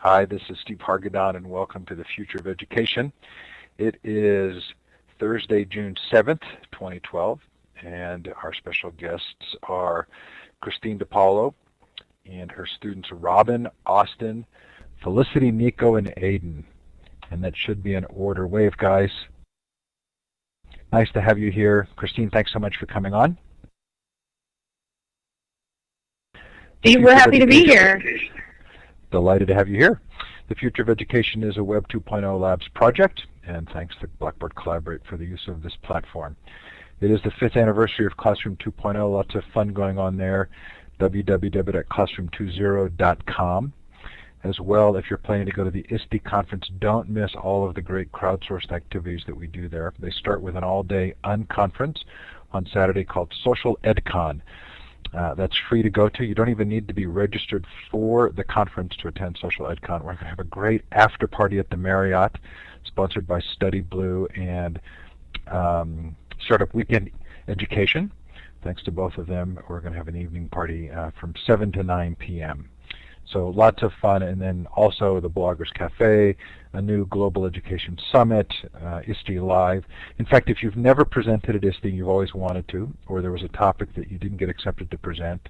Hi, this is Steve Hargadon, and welcome to the Future of Education. It is Thursday, June 7th, 2012, and our special guests are Christine DiPaulo and her students Robin, Austin, Felicity, Nico, and Aiden. And that should be in order. Wave, guys. Nice to have you here. Christine, thanks so much for coming on. Steve, we're happy to be here. Delighted to have you here. The Future of Education is a Web 2.0 Labs project, and thanks to Blackboard Collaborate for the use of this platform. It is the 5th anniversary of Classroom 2.0. Lots of fun going on there. www.classroom20.com. As well, if you're planning to go to the ISTE conference, don't miss all of the great crowdsourced activities that we do there. They start with an all-day unconference on Saturday called Social EdCon. That's free to go to. You don't even need to be registered for the conference to attend Social EdCon. We're going to have a great after party at the Marriott, sponsored by Study Blue and Startup Weekend Education. Thanks to both of them, we're going to have an evening party from 7 to 9 p.m. So lots of fun, and then also the Bloggers Cafe, a new Global Education Summit, ISTE Live. In fact, if you've never presented at ISTE and you've always wanted to, or there was a topic that you didn't get accepted to present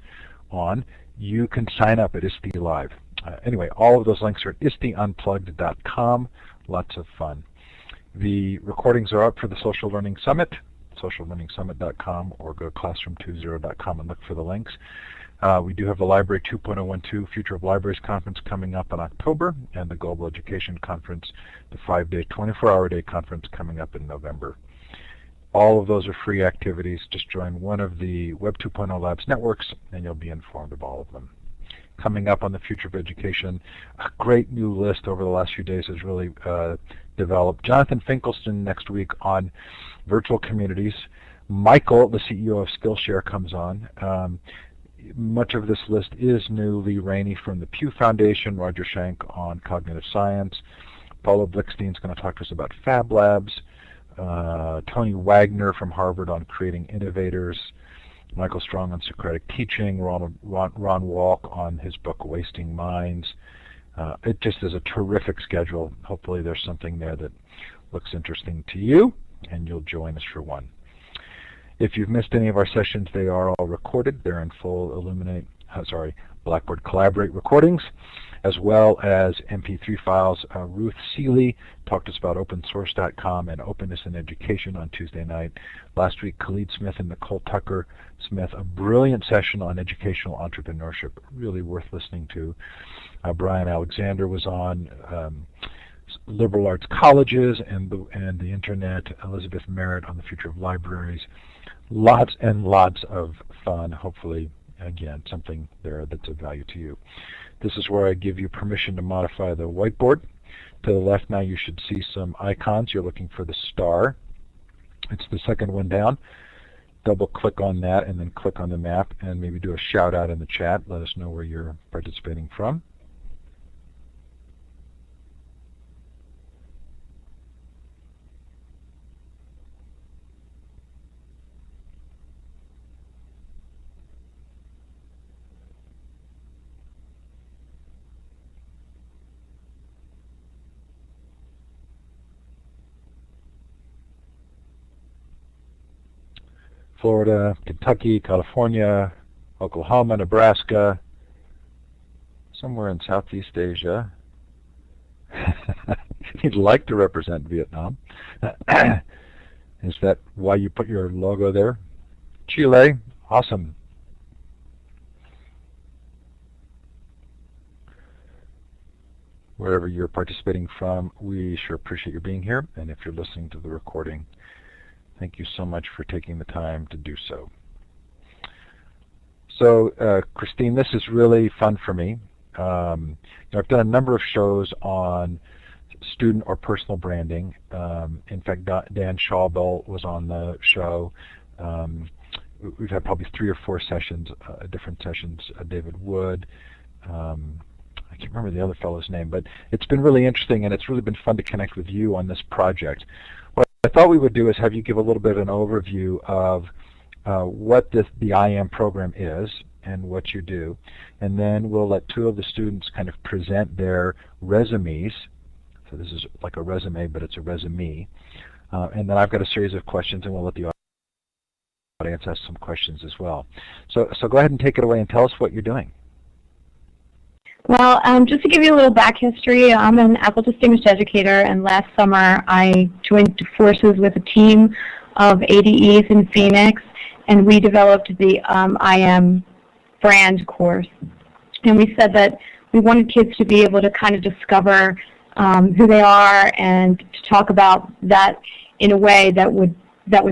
on, you can sign up at ISTE Live. Anyway, all of those links are at isteunplugged.com. Lots of fun. The recordings are up for the Social Learning Summit, sociallearningsummit.com, or go to classroom20.com and look for the links. We do have the Library 2.012 Future of Libraries Conference coming up in October, and the Global Education Conference, the 5-day, 24-hour-day conference coming up in November. All of those are free activities. Just join one of the Web 2.0 Labs networks, and you'll be informed of all of them. Coming up on the Future of Education, a great new list over the last few days has really developed. Jonathan Finkelstein next week on virtual communities. Michael, the CEO of Skillshare, comes on. Much of this list is new. Lee Rainey from the Pew Foundation, Roger Schenk on cognitive science. Paulo Blickstein's going to talk to us about Fab Labs. Tony Wagner from Harvard on creating innovators. Michael Strong on Socratic teaching. Ron Walk on his book Wasting Minds. It just is a terrific schedule. Hopefully there's something there that looks interesting to you, and you'll join us for one. If you've missed any of our sessions, they are all recorded. They're in full Blackboard Collaborate recordings, as well as MP3 files. Ruth Seeley talked to us about opensource.com and openness in education on Tuesday night. Last week, Khalid Smith and Nicole Tucker Smith, a brilliant session on educational entrepreneurship, really worth listening to. Brian Alexander was on liberal arts colleges and the internet. Elizabeth Merritt on the future of libraries. Lots and lots of fun. Hopefully, again, something there that's of value to you. This is where I give you permission to modify the whiteboard. To the left now you should see some icons. You're looking for the star. It's the second one down. Double click on that and then click on the map and maybe do a shout out in the chat. Let us know where you're participating from. Florida, Kentucky, California, Oklahoma, Nebraska, somewhere in Southeast Asia. You'd like to represent Vietnam. Is that why you put your logo there? Chile, awesome. Wherever you're participating from, we sure appreciate you being here. And if you're listening to the recording, thank you so much for taking the time to do so. So, Christine, this is really fun for me. I've done a number of shows on student or personal branding. In fact, Dan Schawbel was on the show. We've had probably 3 or 4 sessions, different sessions. David Wood. I can't remember the other fellow's name, but it's been really interesting, and it's really been fun to connect with you on this project. What I thought we would do is have you give a little bit of an overview of what the IM program is, and what you do. And then we'll let two of the students kind of present their resumes. So this is like a resume, but it's a resume. And then I've got a series of questions, and we'll let the audience ask some questions as well. So go ahead and take it away and tell us what you're doing. Well, just to give you a little back history, I'm an Apple Distinguished Educator, and last summer I joined forces with a team of ADEs in Phoenix, and we developed the IM brand course. And we said that we wanted kids to be able to kind of discover who they are and to talk about that in a way that would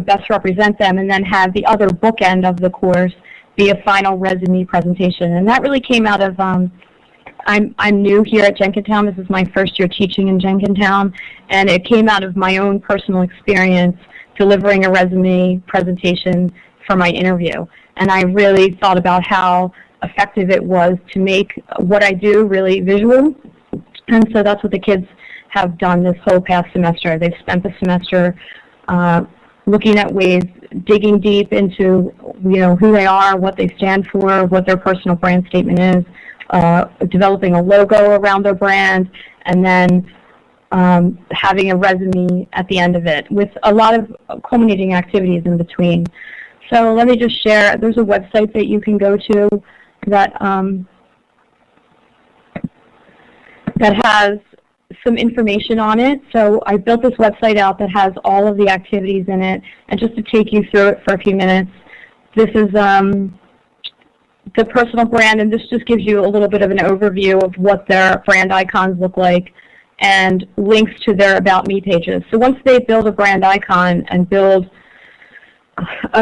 best represent them, and then have the other bookend of the course be a final resume presentation. And that really came out of I'm new here at Jenkintown. This is my first year teaching in Jenkintown, and it came out of my own personal experience delivering a resume presentation for my interview. And I really thought about how effective it was to make what I do really visual. And so that's what the kids have done this whole past semester. They've spent the semester looking at ways, digging deep into who they are, what they stand for, what their personal brand statement is, developing a logo around their brand, and then having a resume at the end of it with a lot of culminating activities in between. So let me just share, there's a website that you can go to that that has some information on it. So I built this website out that has all of the activities in it, and just to take you through it for a few minutes, this is the personal brand, and this just gives you a little bit of an overview of what their brand icons look like and links to their About Me pages. So once they build a brand icon and build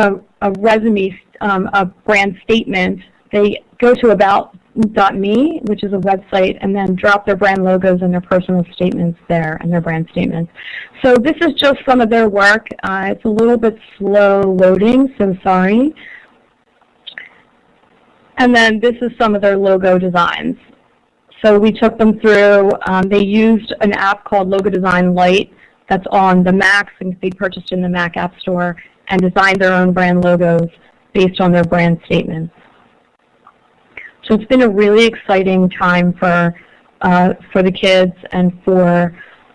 a resume, a brand statement, they go to About.me, which is a website, and then drop their brand logos and their personal statements there and their brand statements. So this is just some of their work. It's a little bit slow loading, so sorry. And then this is some of their logo designs. So we took them through, they used an app called Logo Design Lite that's on the Macs, and they purchased in the Mac App Store, and designed their own brand logos based on their brand statements. So it's been a really exciting time for the kids and for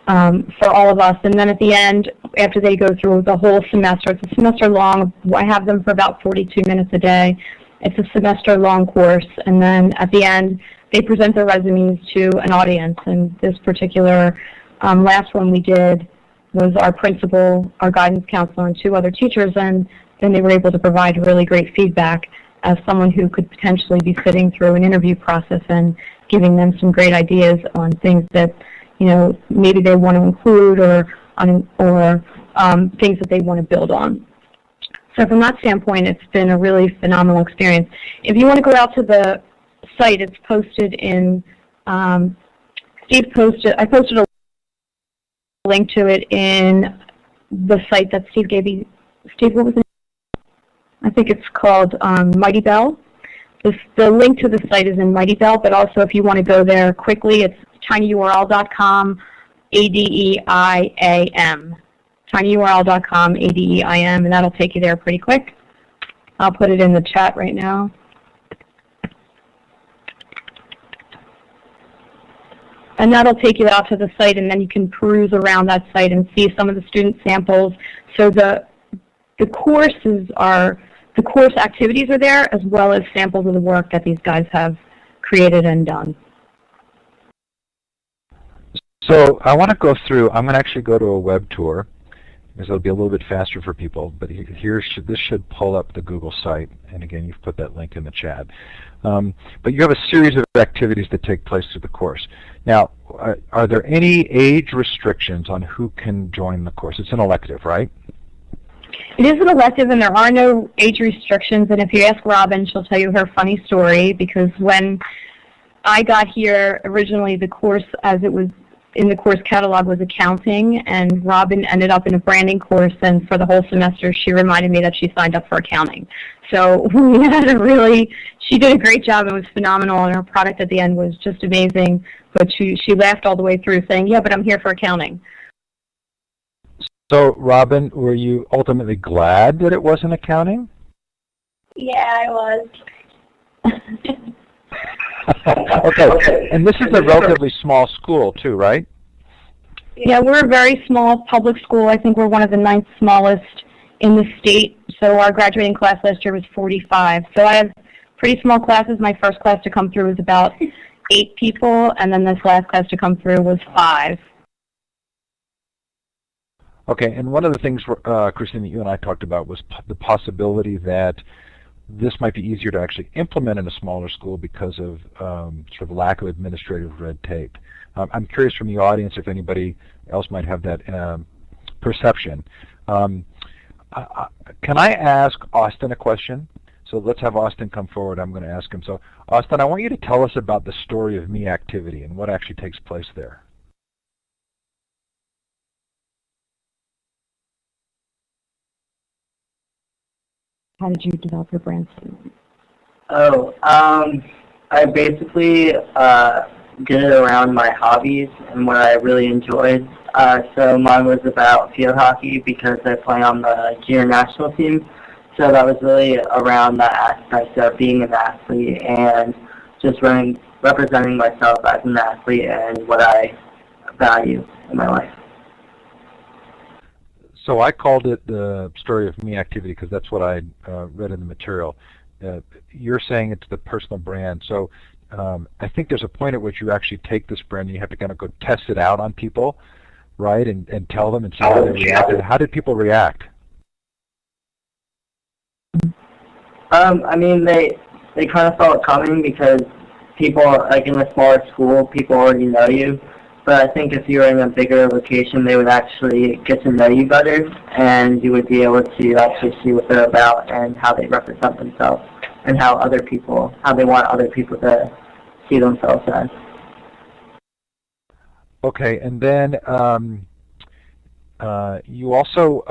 all of us. And then at the end, after they go through the whole semester, it's a semester long. I have them for about 42 minutes a day. It's a semester-long course, and then at the end, they present their resumes to an audience. And this particular last one we did was our principal, our guidance counselor, and two other teachers, and then they were able to provide really great feedback as someone who could potentially be sitting through an interview process and giving them some great ideas on things that maybe they want to include or things that they want to build on. So from that standpoint, it's been a really phenomenal experience. If you want to go out to the site, it's posted in, I posted a link to it in the site that Steve gave me. Steve, what was it? I think it's called Mighty Bell. The link to the site is in Mighty Bell, but also if you want to go there quickly, it's tinyurl.com, ADEIAM. tinyurl.com, ADEIM, and that'll take you there pretty quick. I'll put it in the chat right now. And that'll take you out to the site, and then you can peruse around that site and see some of the student samples. So the courses are, the course activities are there, as well as samples of the work that these guys have created and done. So I want to go through, I'm going to actually go to a web tour, because it'll be a little bit faster for people, but this should pull up the Google site, and again, you've put that link in the chat. But you have a series of activities that take place through the course. Now, are there any age restrictions on who can join the course? It's an elective, right? It is an elective, and there are no age restrictions, and if you ask Robin, she'll tell you her funny story, because when I got here, originally the course as it was in the course catalog was accounting, and Robin ended up in a branding course, and for the whole semester she reminded me that she signed up for accounting. So we had she did a great job and was phenomenal, and her product at the end was just amazing, but she laughed all the way through saying, yeah, but I'm here for accounting. So Robin, were you ultimately glad that it wasn't accounting? Yeah, I was. Okay, and this is a relatively small school too, right? Yeah, we're a very small public school. I think we're one of the ninth smallest in the state. So our graduating class last year was 45. So I have pretty small classes. My first class to come through was about 8 people, and then this last class to come through was 5. Okay, and one of the things, Christine, that you and I talked about was the possibility that this might be easier to actually implement in a smaller school because of sort of lack of administrative red tape. I'm curious from the audience if anybody else might have that perception. Can I ask Austin a question? So let's have Austin come forward. I'm going to ask him. So Austin, I want you to tell us about the Story of Me activity and what actually takes place there. How did you develop your brand statement? I basically did it around my hobbies and what I really enjoyed. So mine was about field hockey because I play on the junior national team. So that was really around that aspect of being an athlete and just representing myself as an athlete and what I value in my life. So I called it the Story of Me activity because that's what I read in the material. You're saying it's the personal brand. So I think there's a point at which you actually take this brand and you have to kind of go test it out on people, right, and tell them and see how they react. How did people react? I mean, they kind of saw it coming because people, like in a smaller school, people already know you. But I think if you were in a bigger location, they would actually get to know you better, and you would be able to actually see what they're about and how they represent themselves, and how they want other people to see themselves as. Okay, and then you also,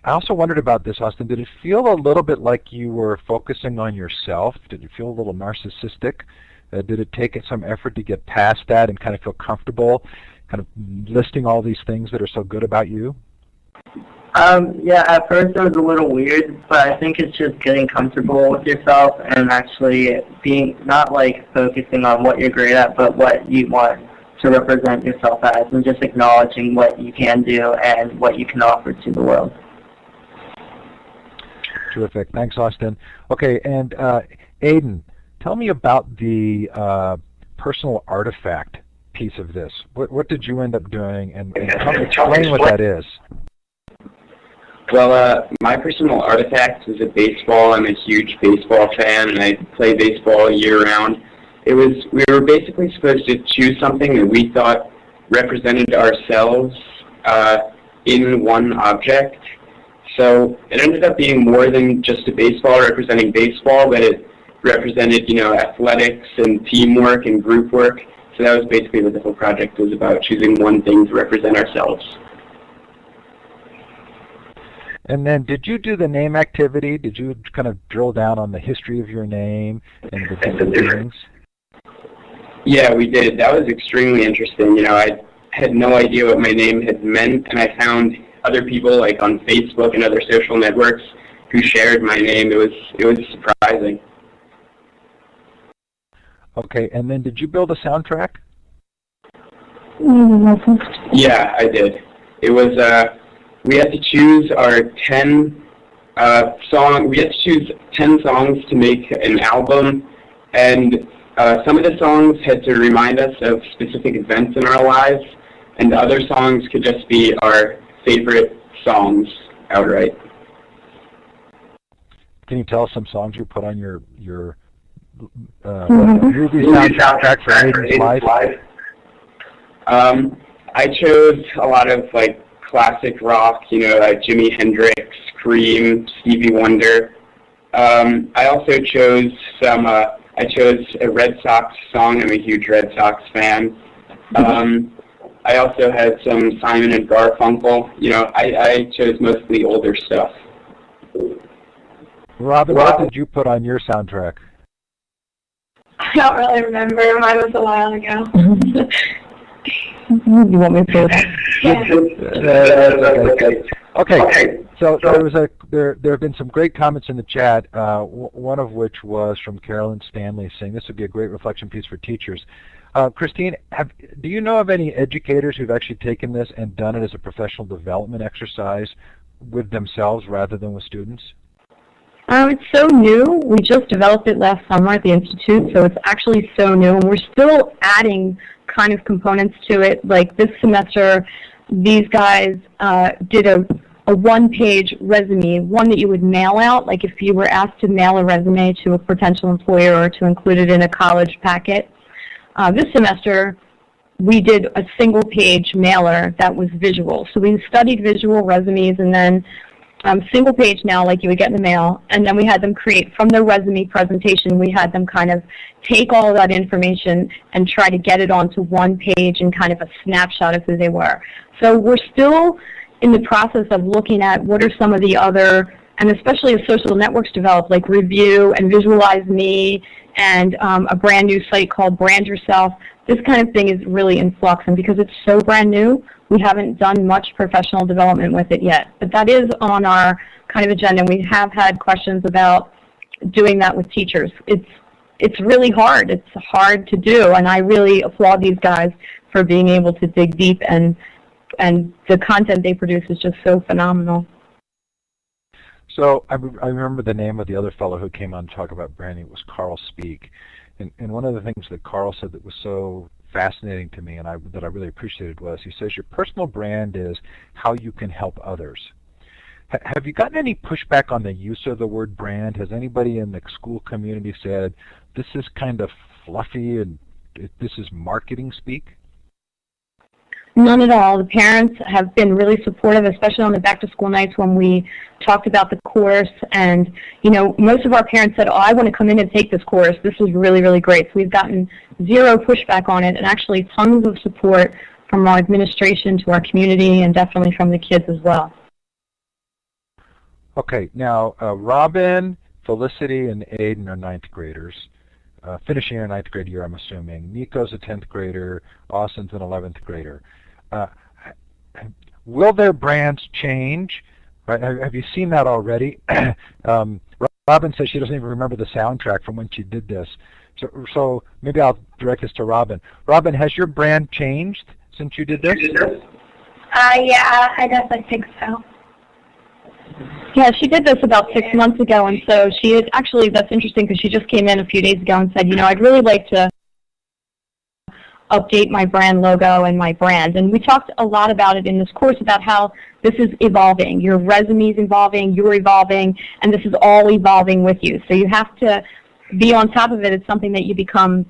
I also wondered about this, Austin. Did it feel a little bit like you were focusing on yourself? Did it feel a little narcissistic? Did it take some effort to get past that and kind of feel comfortable, kind of listing all these things that are so good about you? Yeah, at first it was a little weird, but I think it's just getting comfortable with yourself and actually being, not like focusing on what you're great at, but what you want to represent yourself as, and just acknowledging what you can do and what you can offer to the world. Terrific. Thanks, Austin. Okay, and Aiden, tell me about the personal artifact piece of this. What did you end up doing, and explain what that is? Well, my personal artifact is a baseball. I'm a huge baseball fan, and I play baseball year-round. We were basically supposed to choose something that we thought represented ourselves in one object. So it ended up being more than just a baseball representing baseball, but it represented, athletics and teamwork and group work. So that was basically what the whole project was about, choosing one thing to represent ourselves. And then did you do the name activity? Did you kind of drill down on the history of your name and the different things? Yeah, we did. That was extremely interesting. I had no idea what my name had meant, and I found other people like on Facebook and other social networks who shared my name. It was surprising. Okay, and then did you build a soundtrack? Yeah, I did. It was we had to choose our 10 songs. We had to choose 10 songs to make an album, and some of the songs had to remind us of specific events in our lives, and the other songs could just be our favorite songs outright. Can you tell us some songs you put on your movie soundtrack for Aiden's life? I chose a lot of classic rock, like Jimi Hendrix, Cream, Stevie Wonder. I also chose I chose a Red Sox song. I'm a huge Red Sox fan. I also had some Simon and Garfunkel. I chose mostly older stuff. Robin, what did you put on your soundtrack? I don't really remember. Mine was a while ago. You want me to say that? Okay. So there was a there have been some great comments in the chat, one of which was from Carolyn Stanley saying this would be a great reflection piece for teachers. Christine, do you know of any educators who've actually taken this and done it as a professional development exercise with themselves rather than with students? It's so new. We just developed it last summer at the Institute, so it's actually so new, and we're still adding kind of components to it. Like this semester, these guys did a one-page resume, one that you would mail out, like if you were asked to mail a resume to a potential employer or to include it in a college packet. This semester, we did a single-page mailer that was visual. So we studied visual resumes, and then single page now, like you would get in the mail, and then we had them create, from their resume presentation, we had them kind of take all of that information and try to get it onto one page and kind of a snapshot of who they were. So we're still in the process of looking at what are some of the other, and especially as social networks develop, like Review and Visualize Me, and a brand new site called Brand Yourself. This kind of thing is really in flux, and because it's so brand new, we haven't done much professional development with it yet. But that is on our kind of agenda, and we have had questions about doing that with teachers. It's really hard. It's hard to do, and I really applaud these guys for being able to dig deep, and the content they produce is just so phenomenal. So I remember the name of the other fellow who came on to talk about branding. It was Carl Speak. And one of the things that Carl said that was so fascinating to me and that I really appreciated was he says your personal brand is how you can help others. Have you gotten any pushback on the use of the word brand? Has anybody in the school community said this is kind of fluffy and this is marketing speak? None at all. The parents have been really supportive, especially on the back-to-school nights when we talked about the course. And, you know, most of our parents said, oh, I want to come in and take this course. This is really, really great. So we've gotten zero pushback on it, and actually tons of support from our administration to our community, and definitely from the kids as well. Okay, now Robin, Felicity, and Aiden are 9th graders. Finishing their 9th grade year, I'm assuming. Nico's a 10th grader. Austin's an 11th grader. Will their brands change? Right? Have you seen that already? Robin says she doesn't even remember the soundtrack from when she did this. So maybe I'll direct this to Robin. Robin, has your brand changed since you did this? Yeah, I guess I think so. Yeah, she did this about 6 months ago, and so she is actually, that's interesting because she just came in a few days ago and said, you know, I'd really like to update my brand logo and my brand. And we talked a lot about it in this course about how this is evolving. Your resume is evolving, you're evolving, and this is all evolving with you. So you have to be on top of it. It's something that you becomes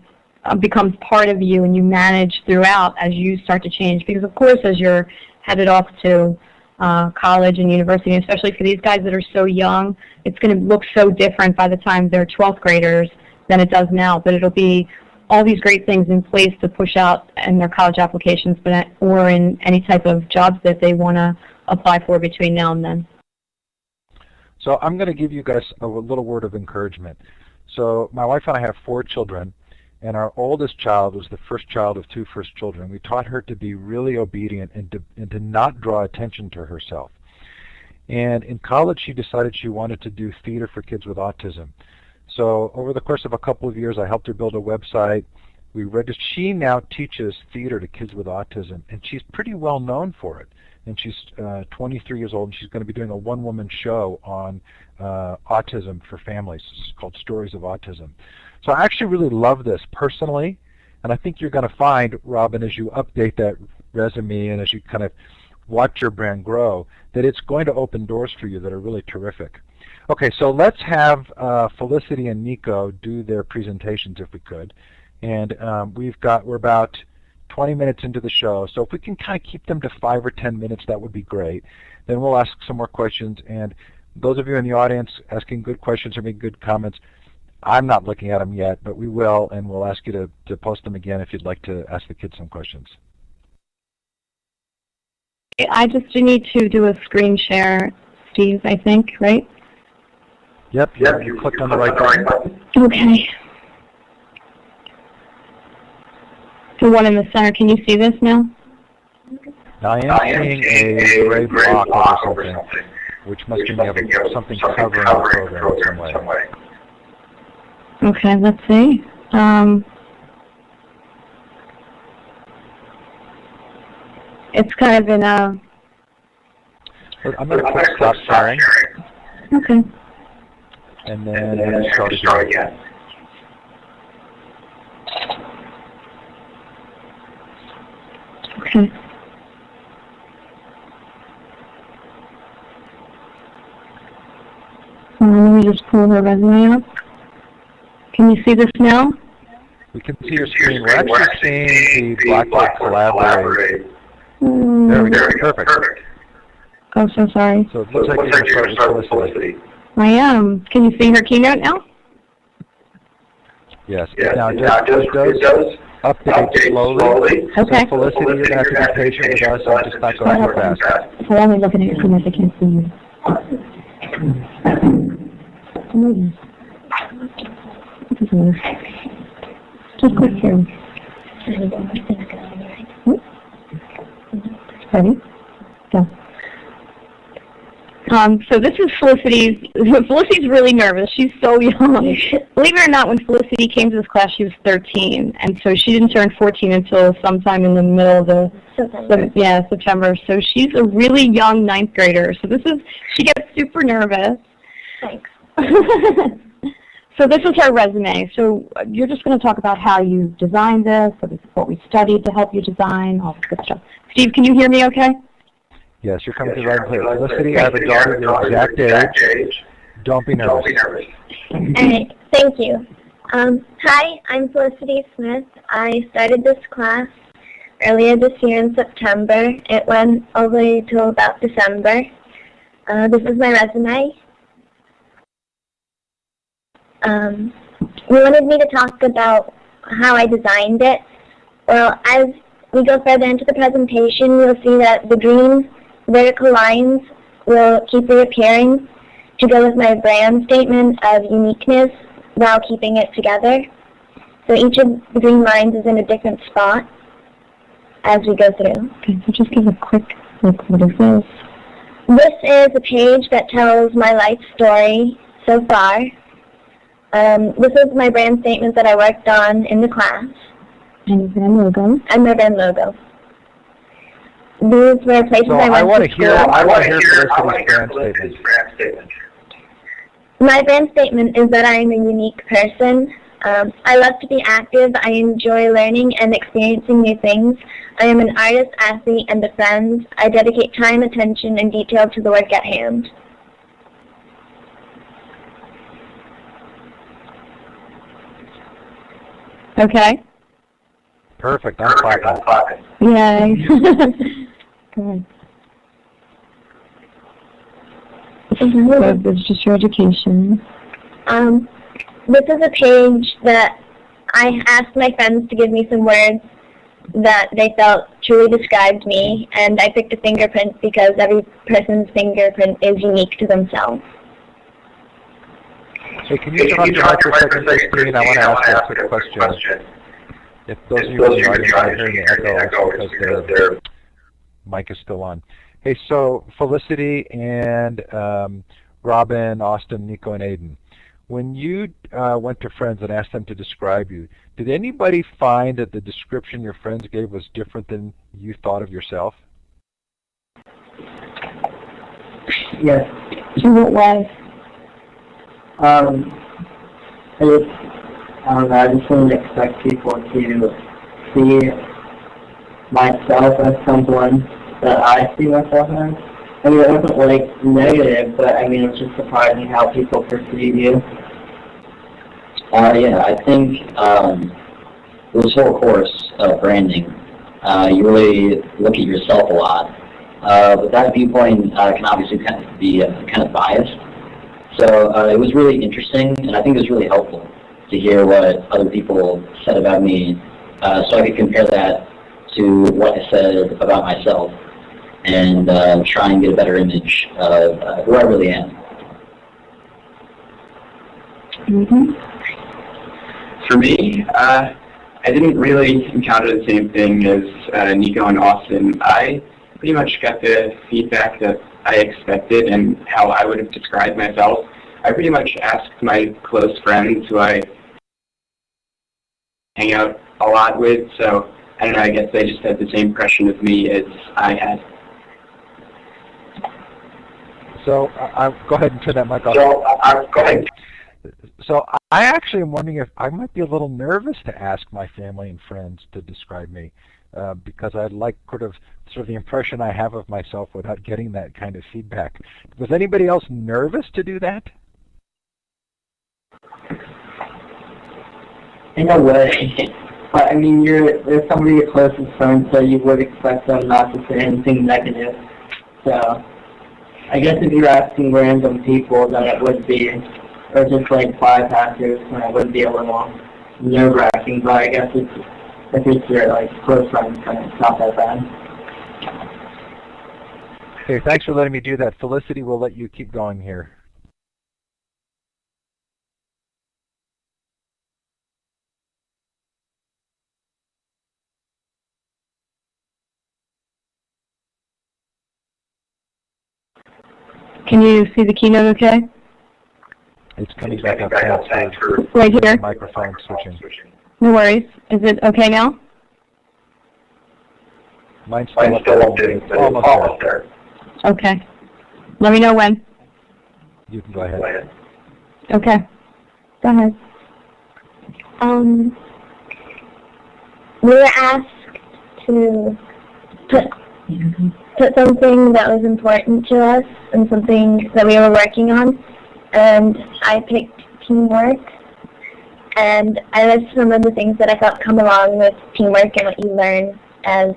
part of you and you manage throughout as you start to change. Because of course, as you're headed off to college and university, especially for these guys that are so young, it's going to look so different by the time they're 12th graders than it does now. But it'll be all these great things in place to push out in their college applications, or in any type of jobs that they want to apply for between now and then. So I'm going to give you guys a little word of encouragement. So my wife and I have 4 children, and our oldest child was the first child of 2 first children. We taught her to be really obedient and to not draw attention to herself. And in college, she decided she wanted to do theater for kids with autism. So over the course of a couple of years, I helped her build a website. We registered. She now teaches theater to kids with autism, and she's pretty well known for it. And she's 23 years old, and she's going to be doing a one-woman show on autism for families. It's called Stories of Autism. So I actually really love this personally, and I think you're going to find, Robin, as you update that resume and as you kind of watch your brand grow, that it's going to open doors for you that are really terrific. Okay, so let's have Felicity and Nico do their presentations if we could. And we're about 20 minutes into the show, so if we can kind of keep them to 5 or 10 minutes, that would be great. Then we'll ask some more questions, and those of you in the audience asking good questions or making good comments, I'm not looking at them yet, but we will, and we'll ask you to post them again if you'd like to ask the kids some questions. I just need to do a screen share, Steve, I think, right? Yep, you clicked on the right button. Okay. The one in the center, can you see this now? Now I am seeing a gray block over something. which must mean you have something covering the program in some way. Okay, let's see. It's kind of in a... I'm going to click stop sharing. Okay. And then start again. Okay. Let me just pull her resume up. Can you see this now? We can see your screen. We're actually seeing the Blackboard Collaborate. There we go. Perfect. Oh, so sorry. So it looks like you're going to start with Felicity. I am. Can you see her keynote now? Yes. Now it does update slowly. Okay. So Felicity, you're going to have to be patient with us and just not go too fast. So I'm looking at your keynote. I can't see you. Just click here. Ready? Go. So this is Felicity's. Felicity's really nervous. She's so young. Believe it or not, when Felicity came to this class, she was 13, and so she didn't turn 14 until sometime in the middle of the September. So she's a really young ninth grader. So she gets super nervous. Thanks. So this is her resume. So you're just going to talk about how you designed this, what we studied to help you design, all this good stuff. Steve, can you hear me okay? Yes, you're coming to the right place. Felicity, I have a daughter your exact age. Don't be nervous. All right, thank you. Hi, I'm Felicity Smith. I started this class earlier this year in September. It went all the way till about December. This is my resume. You wanted me to talk about how I designed it. Well, as we go further into the presentation, you'll see that the green vertical lines will keep reappearing to go with my brand statement of uniqueness while keeping it together. So each of the green lines is in a different spot as we go through. Okay, so just give a quick look. What is this? This is a page that tells my life story so far. This is my brand statement that I worked on in the class. And your brand logo. And my brand logo. These were places I went to school. I want to hear Felicity's brand statement. My brand statement is that I am a unique person. I love to be active. I enjoy learning and experiencing new things. I am an artist, athlete, and a friend. I dedicate time, attention, and detail to the work at hand. Okay. Perfect. I'm clapping. Yay. Good. So this is just your education. This is a page that I asked my friends to give me some words that they felt truly described me, and I picked a fingerprint because every person's fingerprint is unique to themselves. Hey, can you turn off your mic for a second, Christine? I want to ask you a quick question. If those of you in the audience are hearing the echo, because their mic is still on. Hey, so Felicity and Robin, Austin, Nico, and Aiden, when you went to friends and asked them to describe you, did anybody find that the description your friends gave was different than you thought of yourself? Yes. In what way? I just wouldn't expect people to see myself as someone that I see myself as. I mean, it wasn't like negative, but I mean, it's just surprising how people perceive you. Yeah, I think this whole course of branding, you really look at yourself a lot. But that viewpoint can obviously kind of be kind of biased. So it was really interesting, and I think it was really helpful to hear what other people said about me, so I could compare that to what I said about myself and try and get a better image of who I really am. Mm-hmm. For me, I didn't really encounter the same thing as Nico and Austin. I pretty much got the feedback that I expected and how I would have described myself. I pretty much asked my close friends who I hang out a lot with, so I don't know, I guess they just had the same impression of me as I had. So go ahead and turn that mic off. Go ahead. So I actually am wondering if I might be a little nervous to ask my family and friends to describe me, because I'd like sort of the impression I have of myself without getting that kind of feedback. Was anybody else nervous to do that? In a way. But I mean, they're some of your closest friends, so you would expect them not to say anything negative. So I guess if you're asking random people, then it would be, or just like bypassers, then it would be a little nerve-wracking. But I guess if it's your like close friends, then it's not that bad. Okay, thanks for letting me do that. Felicity, we'll let you keep going here. Can you see the keynote okay? It's coming back up fast for right here. Microphone switching. No worries. Is it okay now? Mine's still up there, but it's almost there. Okay. Let me know when. You can go ahead. Okay. Go ahead. We were asked to put something that was important to us and something that we were working on, and I picked teamwork. And I listed some of the things that I thought come along with teamwork and what you learn as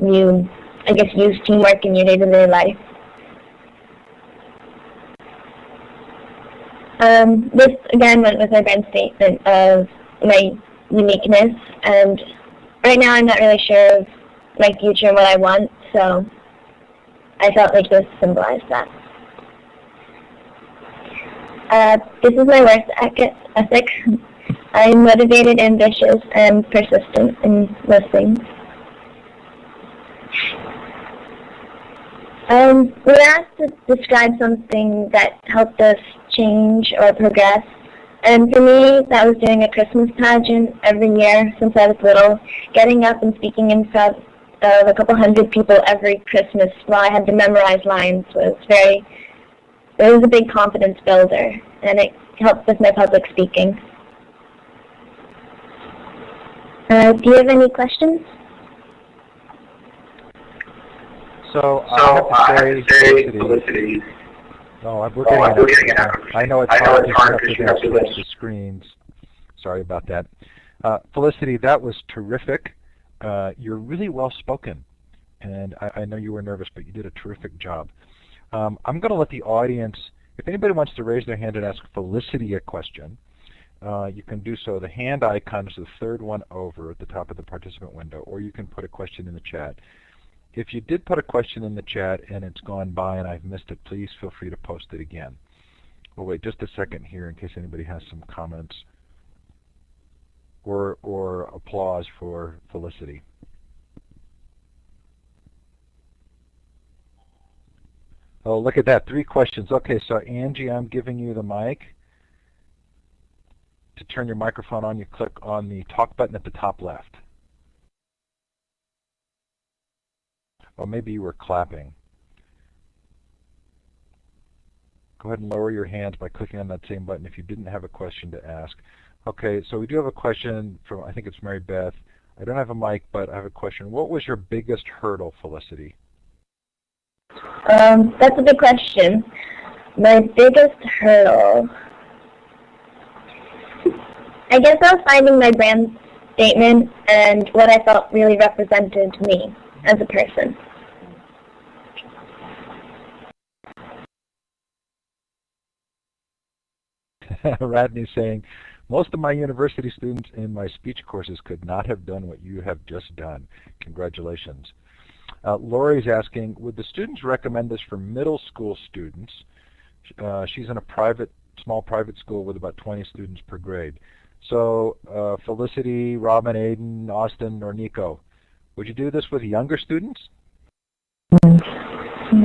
you, I guess, use teamwork in your day-to-day life. This, again, went with our brand statement of my uniqueness, and right now I'm not really sure of my future and what I want, so I felt like this symbolized that. This is my work ethic. I'm motivated, ambitious, and persistent in most things. We were asked to describe something that helped us change or progress. And for me, that was doing a Christmas pageant every year since I was little, getting up and speaking in front of a couple hundred people every Christmas while I had to memorize lines it was a big confidence builder, and it helped with my public speaking. Do you have any questions? So I have to say, Felicity. Oh, we're getting it out. I know it's hard to have to switch the screens. Sorry about that. Felicity, that was terrific. You're really well spoken, and I know you were nervous, but you did a terrific job. I'm going to let the audience, if anybody wants to raise their hand and ask Felicity a question, you can do so. The hand icon is the third one over at the top of the participant window, or you can put a question in the chat. If you did put a question in the chat and it's gone by and I've missed it, please feel free to post it again. We'll wait just a second here in case anybody has some comments or applause for Felicity. Oh, look at that, 3 questions. Okay, so Angie, I'm giving you the mic. To turn your microphone on, you click on the talk button at the top left. Oh, maybe you were clapping. Go ahead and lower your hands by clicking on that same button if you didn't have a question to ask. Okay, so we do have a question from, I think it's Mary Beth. I don't have a mic, but I have a question. What was your biggest hurdle, Felicity? That's a good question. My biggest hurdle, I guess I was finding my brand statement and what I felt really represented me as a person. Radney's saying, most of my university students in my speech courses could not have done what you have just done. Congratulations. Lori's asking, would the students recommend this for middle school students? She's in a small private school with about 20 students per grade. So Felicity, Robin, Aiden, Austin, or Nico, would you do this with younger students?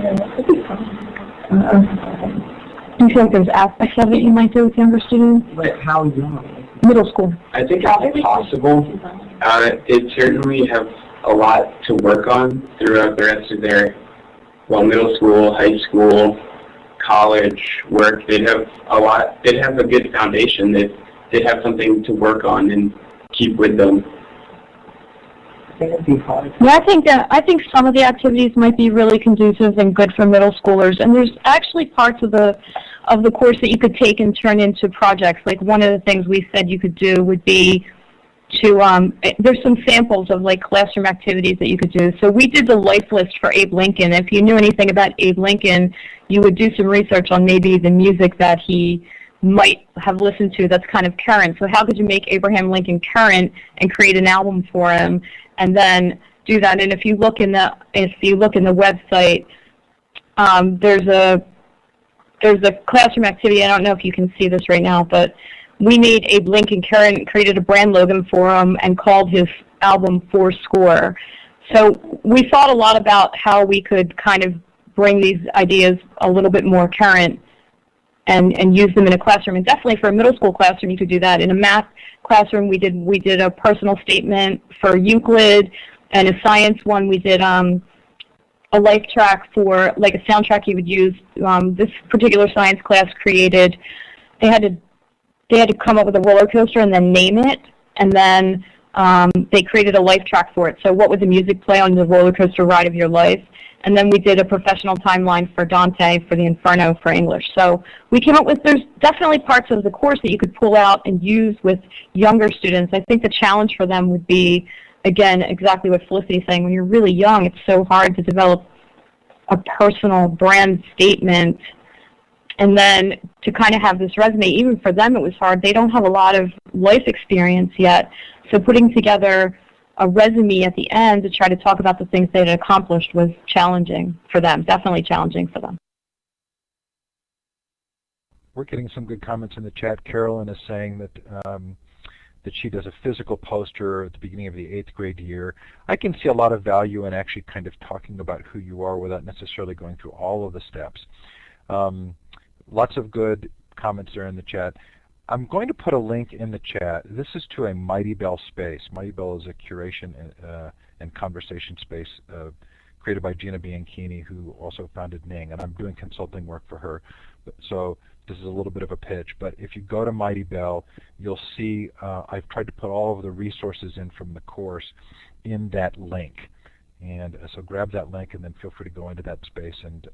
Do you feel like there's aspects of it you might do with younger students? But how young? Middle school. I think it's possible. It certainly have a lot to work on throughout the rest of their, middle school, high school, college work. They'd have a good foundation. They'd have something to work on and keep with them. I think it'd be hard. Yeah, I think some of the activities might be really conducive and good for middle schoolers. And there's actually parts of the course that you could take and turn into projects. Like one of the things we said you could do would be to there's some samples of like classroom activities that you could do. So we did the life list for Abe Lincoln. If you knew anything about Abe Lincoln, you would do some research on maybe the music that he might have listened to that's kind of current. So how could you make Abraham Lincoln current and create an album for him and then do that? And if you look in the website, there's a classroom activity. I don't know if you can see this right now, but we made Abe Lincoln current, created a brand slogan for him, and called his album Fourscore. So we thought a lot about how we could kind of bring these ideas a little bit more current and use them in a classroom. And definitely for a middle school classroom, you could do that. In a math classroom, we did a personal statement for Euclid, and a science one, we did a life track for, like a soundtrack you would use. This particular science class created, they had to come up with a roller coaster and then name it, and then they created a life track for it. So what would the music play on the roller coaster ride of your life? And then we did a professional timeline for Dante for the Inferno for English. So we came up with, there's definitely parts of the course that you could pull out and use with younger students. I think the challenge for them would be, again, exactly what Felicity's saying. When you're really young, it's so hard to develop a personal brand statement. And then to kind of have this resume, even for them it was hard. They don't have a lot of life experience yet. So putting together a resume at the end to try to talk about the things they had accomplished was challenging for them, definitely challenging for them. We're getting some good comments in the chat. Carolyn is saying that that she does a physical poster at the beginning of the 8th grade year. I can see a lot of value in actually kind of talking about who you are without necessarily going through all of the steps. Lots of good comments there in the chat. I'm going to put a link in the chat. This is to a Mighty Bell space. Mighty Bell is a curation and conversation space created by Gina Bianchini, who also founded Ning, and I'm doing consulting work for her. So this is a little bit of a pitch, but if you go to Mighty Bell, you'll see I've tried to put all of the resources in from the course in that link. And so grab that link and then feel free to go into that space. And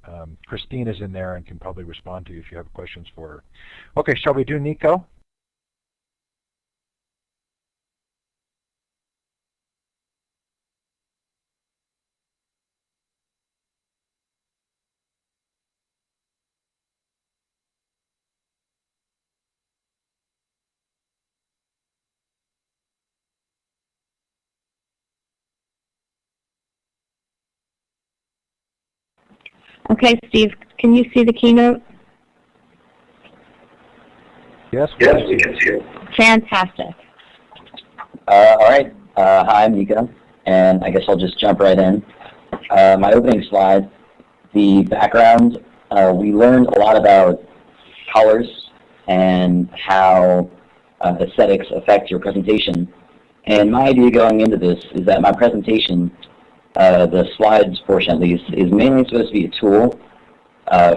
Christine is in there and can probably respond to you if you have questions for her. Okay, shall we do Nico? Okay, Steve, can you see the keynote? Yes, Yes, we can see it. Fantastic. All right. Hi, I'm Nico, and I guess I'll just jump right in. My opening slide, the background, we learned a lot about colors and how aesthetics affect your presentation. And my idea going into this is that my presentation, the slides portion at least, is mainly supposed to be a tool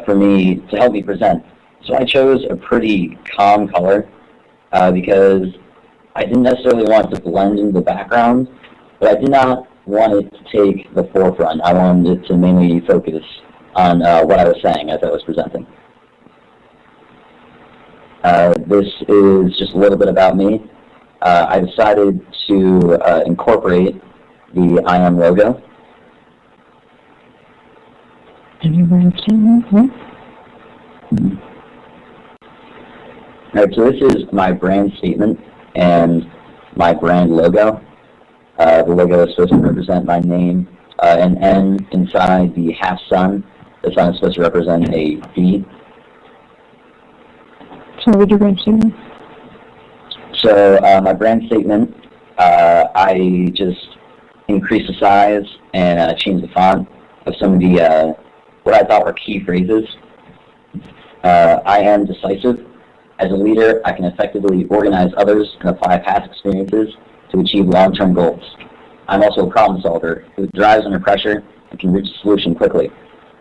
for me to help me present. So I chose a pretty calm color because I didn't necessarily want to blend into the background, but I did not want it to take the forefront. I wanted it to mainly focus on what I was saying as I was presenting. This is just a little bit about me. I decided to incorporate the I Am logo. Alright, so this is my brand statement and my brand logo. The logo is supposed to represent my name, an N inside the half sun. The sun is supposed to represent a V. So what your brand statement? So my brand statement, I just increased the size and changed the font of some of the what I thought were key phrases. I am decisive. As a leader, I can effectively organize others and apply past experiences to achieve long-term goals. I'm also a problem solver who thrives under pressure and can reach a solution quickly.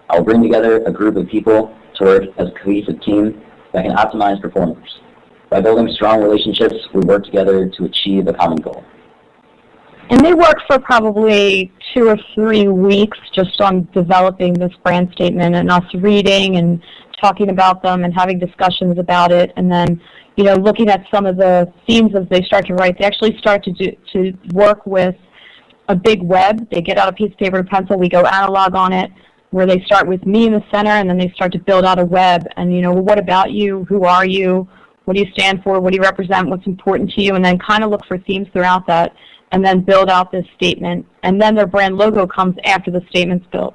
I will bring together a group of people to work as a cohesive team that can optimize performance. By building strong relationships, we work together to achieve a common goal. And they worked for probably 2 or 3 weeks just on developing this brand statement and us reading and talking about them and having discussions about it. And then, you know, looking at some of the themes as they start to write, they actually start to work with a big web. They get out a piece of paper and pencil. We go analog on it, where they start with me in the center, and then they start to build out a web. And, you know, well, what about you? Who are you? What do you stand for? What do you represent? What's important to you? And then kind of look for themes throughout that, and then build out this statement. And then their brand logo comes after the statement's built.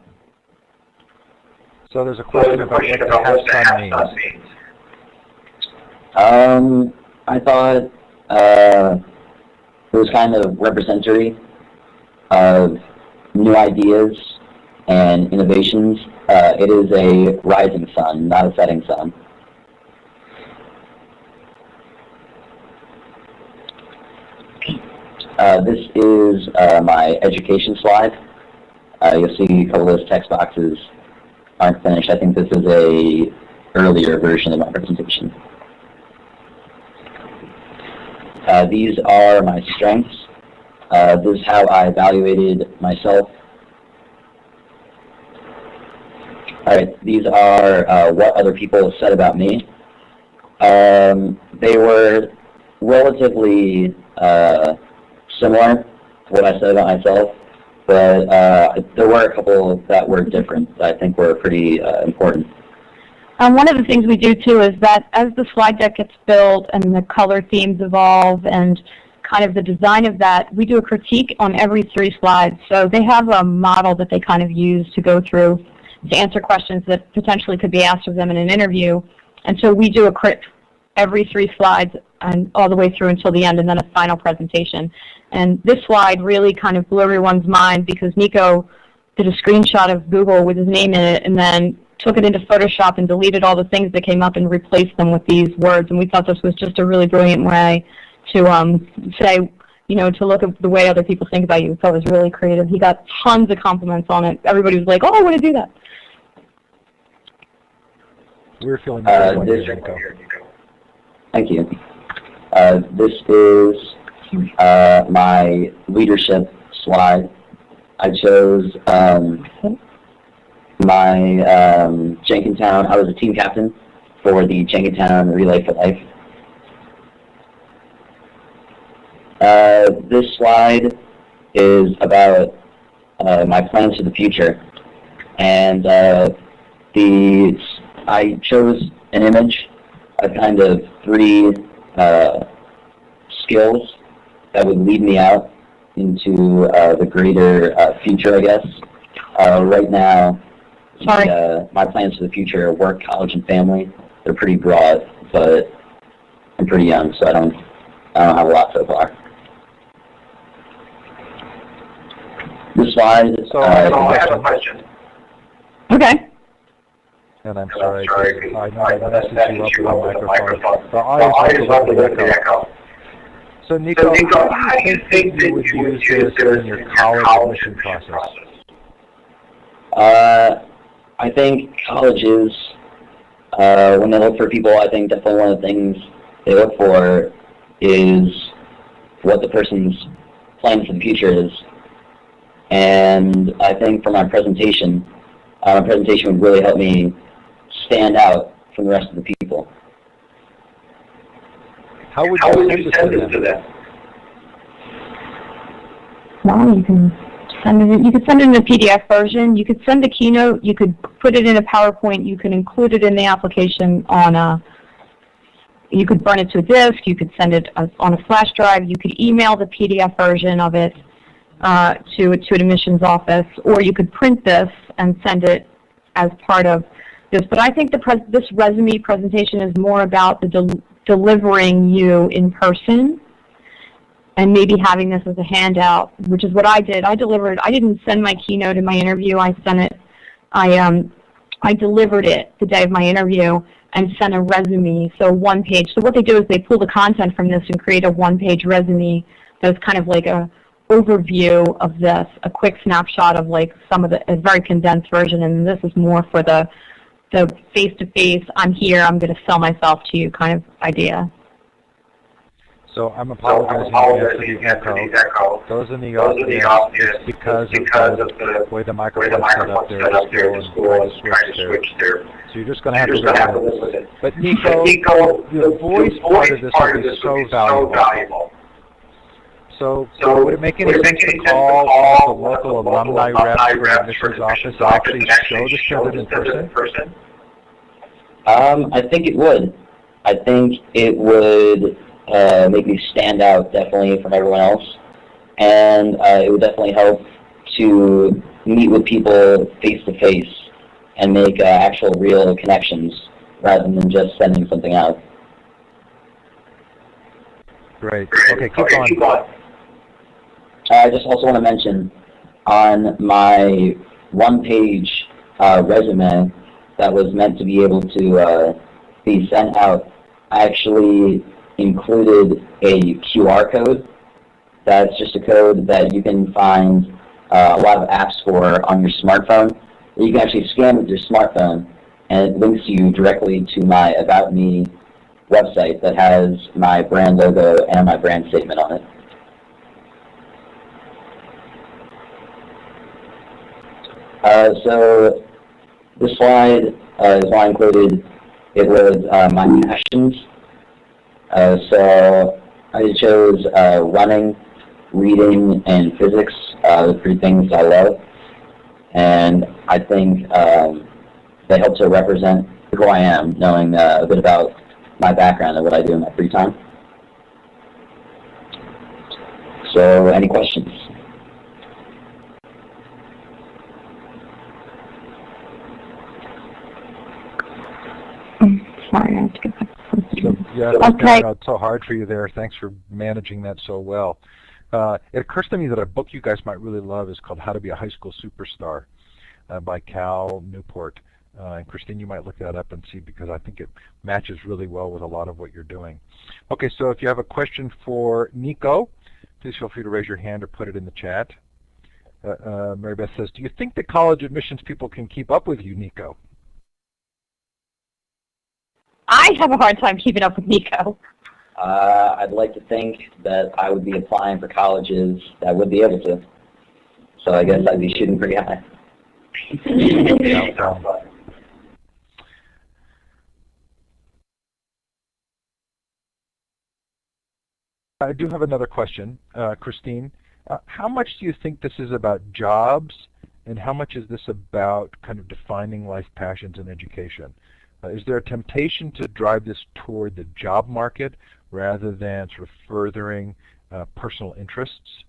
So there's a question about what the hashtag means. I thought it was kind of representatory of new ideas and innovations. It is a rising sun, not a setting sun. This is my education slide. You'll see a couple of those text boxes aren't finished. I think this is a earlier version of my presentation. These are my strengths. This is how I evaluated myself. All right, these are what other people have said about me. They were relatively similar to what I said about myself, but there were a couple that were different that I think were pretty important. One of the things we do, too, is that as the slide deck gets built and the color themes evolve and kind of the design of that, we do a critique on every 3 slides. So they have a model that they kind of use to go through to answer questions that potentially could be asked of them in an interview. And so we do a crit every 3 slides and all the way through until the end, and then a final presentation. And this slide really kind of blew everyone's mind because Nico did a screenshot of Google with his name in it and then took it into Photoshop and deleted all the things that came up and replaced them with these words. And we thought this was just a really brilliant way to say, you know, to look at the way other people think about you. We thought it was really creative. He got tons of compliments on it. Everybody was like, oh, I want to do that. We're feeling very Nico. Thank you. This is my leadership slide. I chose my Jenkintown. I was a team captain for the Jenkintown Relay for Life. This slide is about my plans for the future, and I chose an image of kind of 3 skills that would lead me out into the greater future, I guess. Right now, my plans for the future are work, college, and family. They're pretty broad, but I'm pretty young, so I don't have a lot so far. This slide. So I have a question. Okay. And I'm sorry, I know I messed you up with the microphone. The audience wants to look at echo. So Nico, how do you think you would use this in your college admission process? I think colleges, when they look for people, I think definitely one of the things they look for is what the person's plan for the future is. And I think for my presentation would really help me stand out from the rest of the people. How would you send this to them? Well, you can send it. You could send it in a PDF version. You could send a keynote. You could put it in a PowerPoint. You could include it in the application on a. You could burn it to a disk. You could send it on a flash drive. You could email the PDF version of it to an admissions office, or you could print this and send it as part of this. But I think this resume presentation is more about the delivering you in person, and maybe having this as a handout, which is what I did. I didn't send my keynote in my interview. I sent it. I I delivered it the day of my interview and sent a resume, so one page. So what they do is they pull the content from this and create a one-page resume that's kind of like a overview of this, a quick snapshot of like some of the, a very condensed version, and this is more for the face-to-face, I'm here, I'm going to sell myself to you kind of idea. So I'm apologizing again for the echo. Those in the audience, it's because of the way the microphone is set up there, just trying to switch there. So you're just going to have to live with it. But Nico, the voice part of this will be so valuable. So would it make any sense to call the local alumni reps for the admissions office and actually show the student in person? I think it would. I think it would make me stand out definitely from everyone else, and it would definitely help to meet with people face to face and make actual real connections rather than just sending something out. Great. Okay, keep on. I just also want to mention on my one-page resume that was meant to be able to be sent out, I actually included a QR code. That's just a code that you can find a lot of apps for on your smartphone. You can actually scan with your smartphone, and it links you directly to my About Me website that has my brand logo and my brand statement on it. So the slide is not included. It was my passions. So I chose running, reading, and physics, the three things I love. And I think they help to represent who I am, knowing a bit about my background and what I do in my free time. So any questions? Sorry, I have to get back. Yeah, okay. It's so hard for you there. Thanks for managing that so well. It occurs to me that a book you guys might really love is called How to Be a High School Superstar by Cal Newport. And Christine, you might look that up and see, because I think it matches really well with a lot of what you're doing. Okay, so if you have a question for Nico, please feel free to raise your hand or put it in the chat. Mary Beth says, do you think that college admissions people can keep up with you, Nico? I have a hard time keeping up with Nico. I'd like to think that I would be applying for colleges that would be able to. So I guess I'd be shooting pretty high. I do have another question, Christine. How much do you think this is about jobs, and how much is this about kind of defining life passions and education? Is there a temptation to drive this toward the job market rather than sort of furthering personal interests?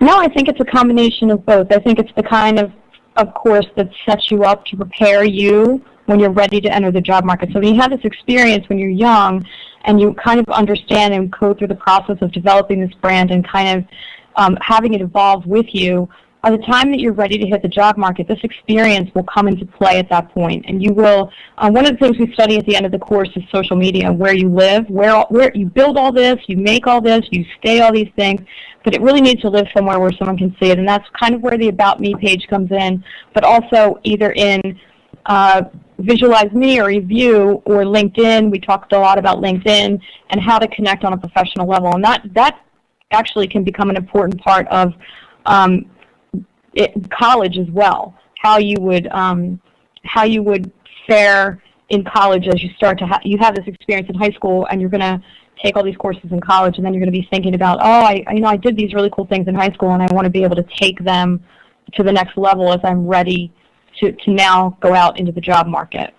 No, I think it's a combination of both. I think it's the kind of course that sets you up to prepare you when you're ready to enter the job market. So when you have this experience when you're young and you kind of understand and go through the process of developing this brand and kind of having it evolve with you, by the time that you're ready to hit the job market, this experience will come into play at that point. And you will, one of the things we study at the end of the course is social media, where you live, where you build all this, you make all this, you stay all these things, but it really needs to live somewhere where someone can see it. And that's kind of where the About Me page comes in, but also either in Visualize Me or Review or LinkedIn. We talked a lot about LinkedIn and how to connect on a professional level. And that actually can become an important part of college as well. How you would fare in college as you start to you have this experience in high school, and you're going to take all these courses in college, and then you're going to be thinking about, oh, I did these really cool things in high school, and I want to be able to take them to the next level as I'm ready to now go out into the job market.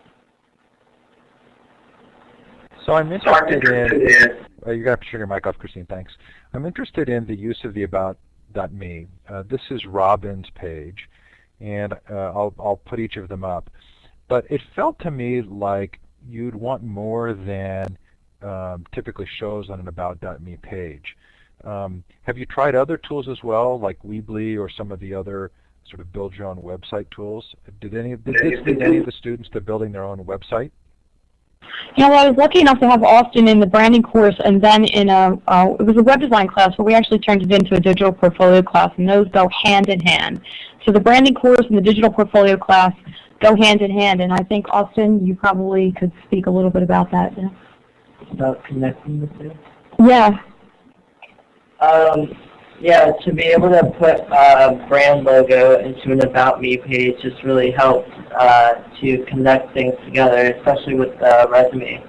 So I'm interested in, you got to turn your mic off, Christine, thanks. I'm interested in the use of the About.me. This is Robin's page, and I'll put each of them up. But it felt to me like you'd want more than typically shows on an About.me page. Have you tried other tools as well, like Weebly or some of the other sort of build your own website tools. Did this lead any of the students to building their own website? You know, I was lucky enough to have Austin in the branding course, and then in it was a web design class, but we actually turned it into a digital portfolio class, and those go hand in hand. So the branding course and the digital portfolio class go hand in hand, and I think, Austin, you probably could speak a little bit about that. Yeah. About connecting the two? Yeah. Yeah, to be able to put a brand logo into an About Me page just really helps to connect things together, especially with the resume.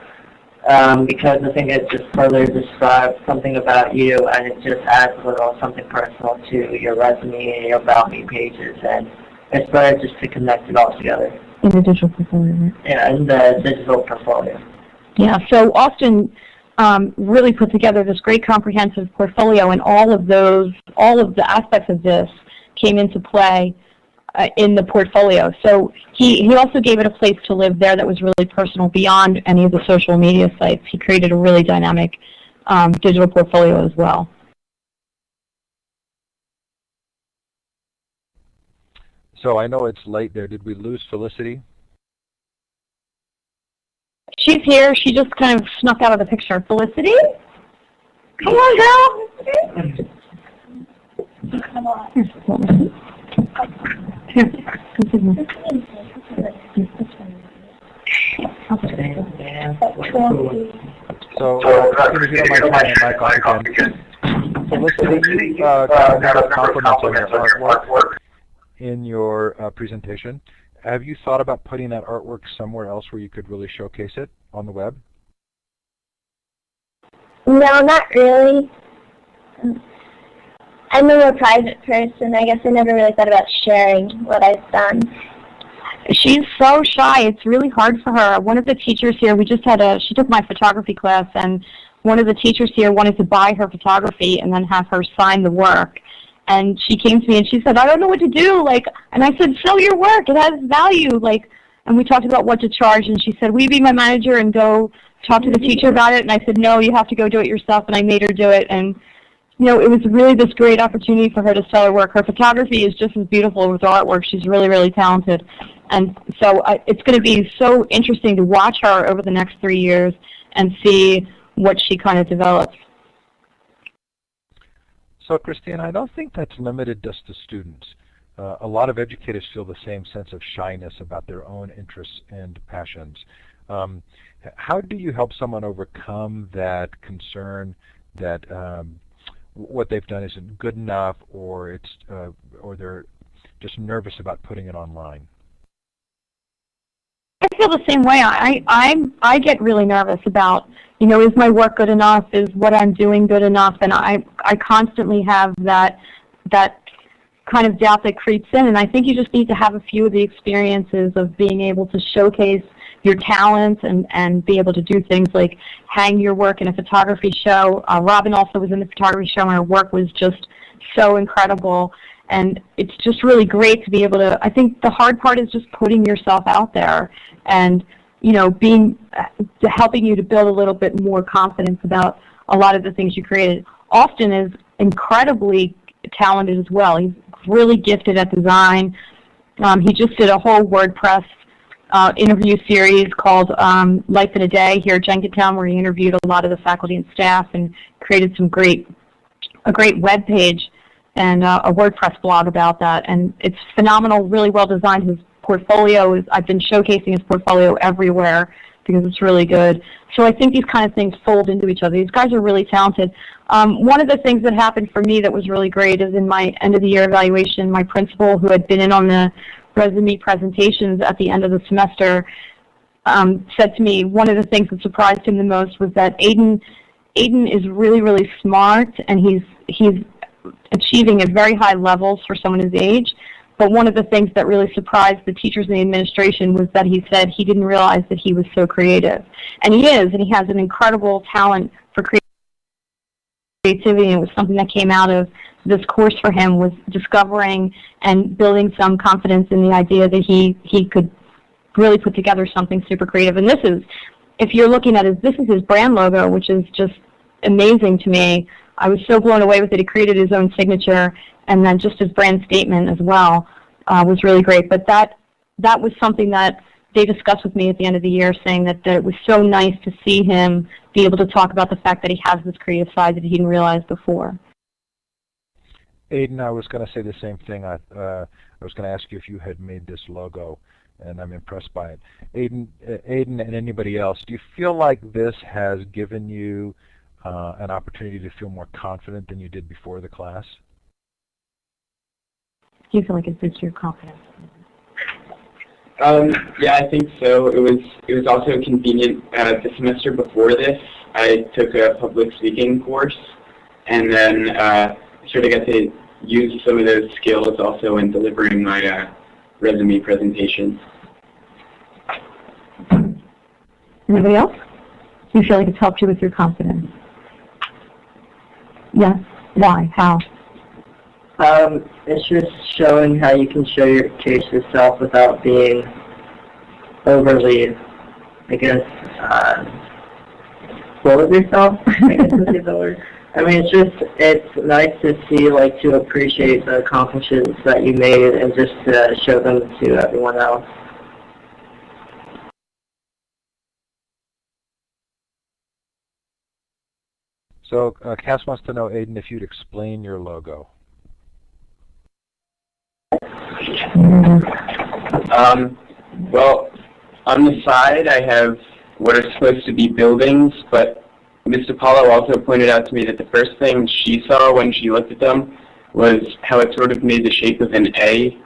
Because I think it just further describes something about you, and it just adds a little something personal to your resume and your About Me pages, and it's better just to connect it all together. In the digital portfolio, right? Yeah, in the digital portfolio. Yeah, so Austin really put together this great comprehensive portfolio, and all of the aspects of this came into play in the portfolio. So he also gave it a place to live there that was really personal beyond any of the social media sites. He created a really dynamic digital portfolio as well. So I know it's late there. Did we lose Felicity? She's here. She just kind of snuck out of the picture. Felicity? Come on, girl. Come on. Here. So, if you don't mind turning the mic off again. Felicity, you got a lot of compliments on your artwork in your presentation. Have you thought about putting that artwork somewhere else where you could really showcase it on the web? No, not really. I'm a more private person. I guess I never really thought about sharing what I've done. She's so shy. It's really hard for her. One of the teachers here, she took my photography class, and one of the teachers here wanted to buy her photography and then have her sign the work. And she came to me and she said, I don't know what to do. And I said, sell your work. It has value. And we talked about what to charge. And she said, will you be my manager and go talk to the teacher about it? And I said, no, you have to go do it yourself. And I made her do it. And, you know, it was really this great opportunity for her to sell her work. Her photography is just as beautiful as her artwork. She's really, really talented. And so it's going to be so interesting to watch her over the next 3 years and see what she kind of develops. So, Christine, I don't think that's limited just to students. A lot of educators feel the same sense of shyness about their own interests and passions. How do you help someone overcome that concern that what they've done isn't good enough, or they're just nervous about putting it online? I feel the same way. I get really nervous about, you know, is my work good enough? Is what I'm doing good enough? And I constantly have that kind of doubt that creeps in. And I think you just need to have a few of the experiences of being able to showcase your talents and be able to do things like hang your work in a photography show. Robin also was in the photography show, and her work was just so incredible. And it's just really great to be able to, I think the hard part is just putting yourself out there and, you know, helping you to build a little bit more confidence about a lot of the things you created. Austin is incredibly talented as well. He's really gifted at design. He just did a whole WordPress interview series called Life in a Day here at Jenkintown, where he interviewed a lot of the faculty and staff and created a great web page and a WordPress blog about that. And it's phenomenal, really well designed. His portfolio I've been showcasing his portfolio everywhere because it's really good. So I think these kind of things fold into each other. These guys are really talented. One of the things that happened for me that was really great is in my end of the year evaluation, my principal, who had been in on the resume presentations at the end of the semester, said to me one of the things that surprised him the most was that Aiden is really, really smart, and he's achieving at very high levels for someone his age. But one of the things that really surprised the teachers and the administration was that he said he didn't realize that he was so creative. And he is, and he has an incredible talent for creativity. And it was something that came out of this course for him, was discovering and building some confidence in the idea that he could really put together something super creative. And this is, if you're looking at it, this is his brand logo, which is just amazing to me. I was so blown away with it. He created his own signature and then just his brand statement as well. was really great. But that was something that they discussed with me at the end of the year, saying that it was so nice to see him be able to talk about the fact that he has this creative side that he didn't realize before. Aiden, I was going to say the same thing. I was going to ask you if you had made this logo, and I'm impressed by it. Aiden and anybody else, do you feel like this has given you an opportunity to feel more confident than you did before the class? Do you feel like it boosts your confidence? Yeah, I think so. It was also convenient. The semester before this, I took a public speaking course, and then sort of got to use some of those skills also in delivering my resume presentation. Anybody else? Do you feel like it's helped you with your confidence? Yes. Why? How? It's just showing how you can show your case yourself without being overly, I guess, full of yourself. I guess would be the word. I mean, it's nice to see, like, to appreciate the accomplishments that you made and just to show them to everyone else. So Cass wants to know, Aiden, if you'd explain your logo. Well, on the side I have what are supposed to be buildings, but Ms. DiPaulo also pointed out to me that the first thing she saw when she looked at them was how it sort of made the shape of an A,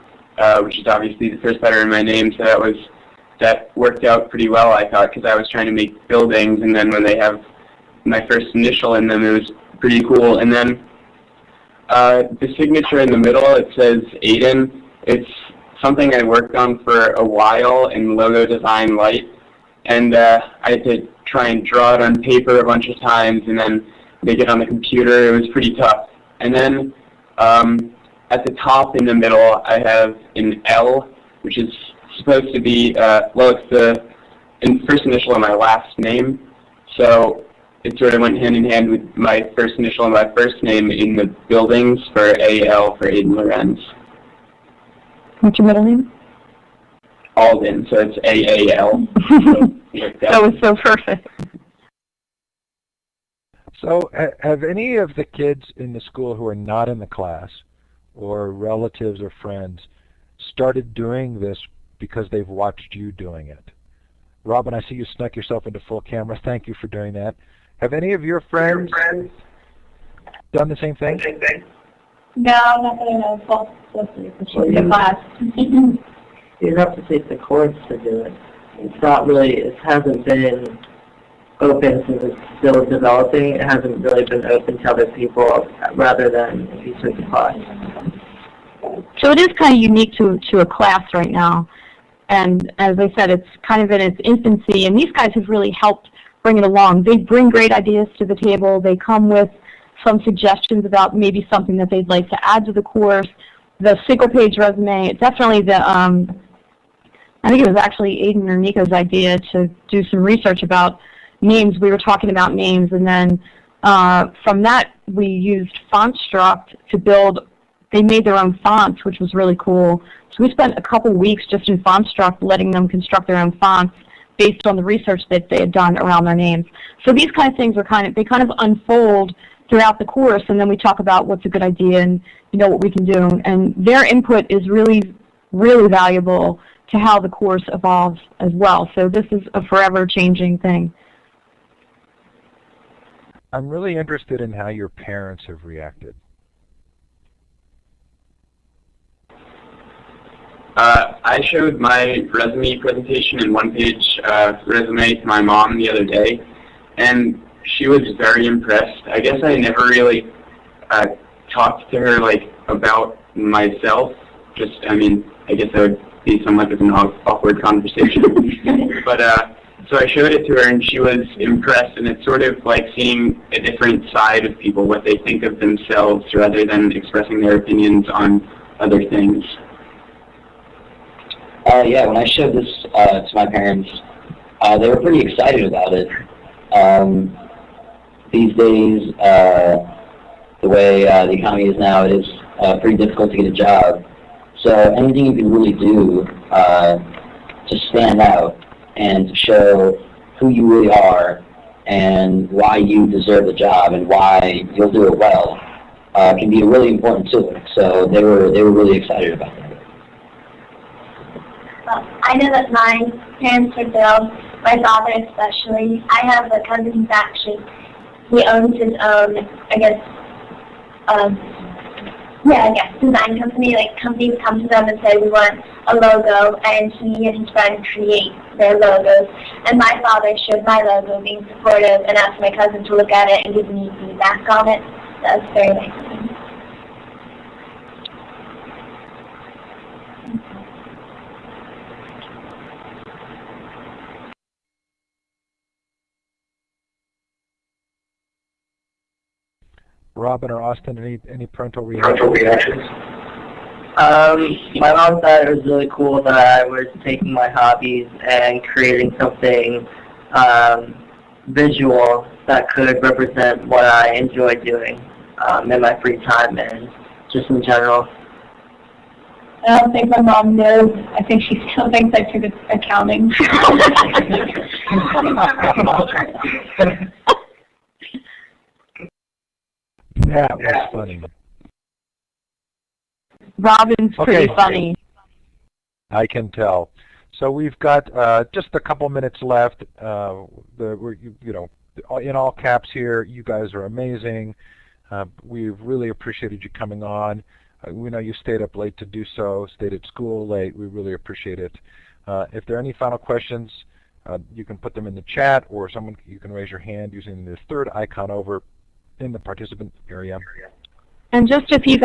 which is obviously the first letter in my name, so that worked out pretty well, I thought, because I was trying to make buildings, and then when they have my first initial in them, it was pretty cool. And then the signature in the middle, it says Aiden. It's something I worked on for a while in Logo Design Light, and I had to try and draw it on paper a bunch of times and then make it on the computer. It was pretty tough. And then at the top in the middle, I have an L, which is supposed to be, well, it's the first initial of my last name. So it sort of went hand in hand with my first initial and my first name in the buildings for AL for Aiden Lorenz. What's your middle name? Alden, so it's AAL. That was so perfect. So have any of the kids in the school who are not in the class, or relatives or friends, started doing this because they've watched you doing it? Robin, I see you snuck yourself into full camera. Thank you for doing that. Have any of your friends done the same thing? No, not that I know. Well, the class. You have to take the course to do it. It's not really, it hasn't been open since it's still developing. It hasn't really been open to other people rather than if you took the class. So it is kind of unique to a class right now. And as I said, it's kind of in its infancy, and these guys have really helped bring it along. They bring great ideas to the table. They come with some suggestions about maybe something that they'd like to add to the course. The single-page resume, definitely I think it was actually Aiden or Nico's idea to do some research about names. We were talking about names, and then from that we used FontStruct to build. They made their own fonts, which was really cool. So we spent a couple weeks just in FontStruct letting them construct their own fonts based on the research that they had done around their names. So these kind of things are they kind of unfold throughout the course, and then we talk about what's a good idea and what we can do. And their input is really, really valuable to how the course evolves as well. So this is a forever changing thing. I'm really interested in how your parents have reacted. I showed my resume presentation and one-page resume to my mom the other day, and she was very impressed. I guess I never really talked to her about myself. I guess that would be somewhat of an awkward conversation. But so I showed it to her, and she was impressed. And it's sort of like seeing a different side of people, what they think of themselves, rather than expressing their opinions on other things. Yeah, when I showed this to my parents, they were pretty excited about it. These days, the way the economy is now, it is pretty difficult to get a job. So anything you can really do to stand out and to show who you really are and why you deserve the job and why you'll do it well can be a really important tool. So they were really excited about that. I know that my parents were thrilled, my father especially. I have a cousin who's actually, he owns his own, design company. Like, companies come to them and say, we want a logo, and he and his friend create their logos. And my father showed my logo, being supportive, and asked my cousin to look at it and give me feedback on it. That was very nice of him. Robin or Austin, any parental reactions? My mom thought it was really cool that I was taking my hobbies and creating something visual that could represent what I enjoy doing in my free time and just in general. I don't think my mom knows. I think she still thinks I took accounting. That was funny. Robin's pretty funny. I can tell. So we've got just a couple minutes left. In all caps here, you guys are amazing. We've really appreciated you coming on. We know you stayed up late to do so, stayed at school late. We really appreciate it. If there are any final questions, you can put them in the chat, or you can raise your hand using the third icon over in the participant area. And just so you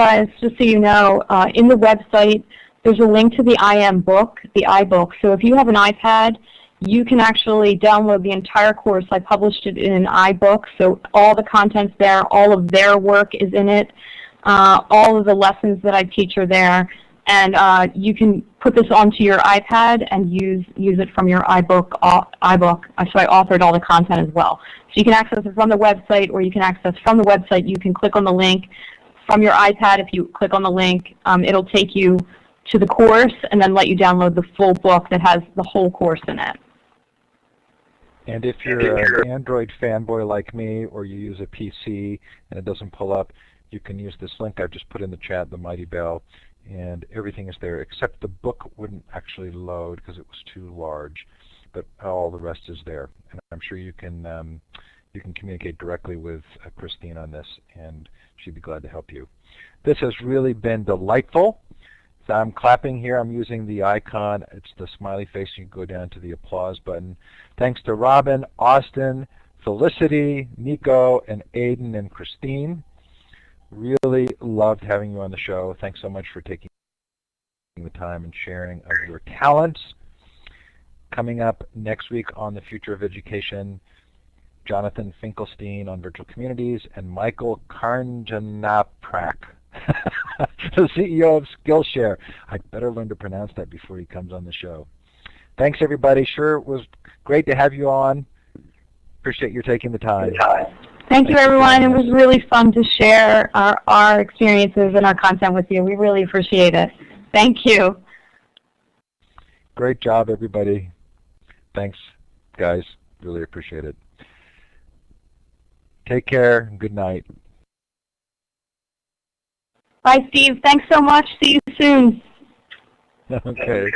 know, in the website, there's a link to the IM book, the iBook. So if you have an iPad, you can actually download the entire course. I published it in an iBook, so all the content's there, all of their work is in it, all of the lessons that I teach are there, and you can put this onto your iPad and use it from your iBook. So I authored all the content as well. So you can access it from the website, or you can access from the website. You can click on the link from your iPad. If you click on the link, it'll take you to the course and then let you download the full book that has the whole course in it. And if you're an Android fanboy like me, or you use a PC and it doesn't pull up, you can use this link I've just put in the chat, the Mighty Bell, and everything is there, except the book wouldn't actually load because it was too large, but all the rest is there. And I'm sure you can communicate directly with Christine on this, and she'd be glad to help you. This has really been delightful. So I'm clapping here. I'm using the icon. It's the smiley face. You can go down to the applause button. Thanks to Robin, Austin, Felicity, Nico, and Aiden and Christine. Really loved having you on the show. Thanks so much for taking the time and sharing of your talents. Coming up next week on the Future of Education, Jonathan Finkelstein on virtual communities, and Michael Karnjanaprak, the CEO of Skillshare. I'd better learn to pronounce that before he comes on the show. Thanks, everybody. Sure, it was great to have you on. Appreciate your taking the time. Thank you, everyone. It was really fun to share our experiences and our content with you. We really appreciate it. Thank you. Great job, everybody. Thanks, guys. Really appreciate it. Take care. Good night. Bye, Steve. Thanks so much. See you soon. Okay.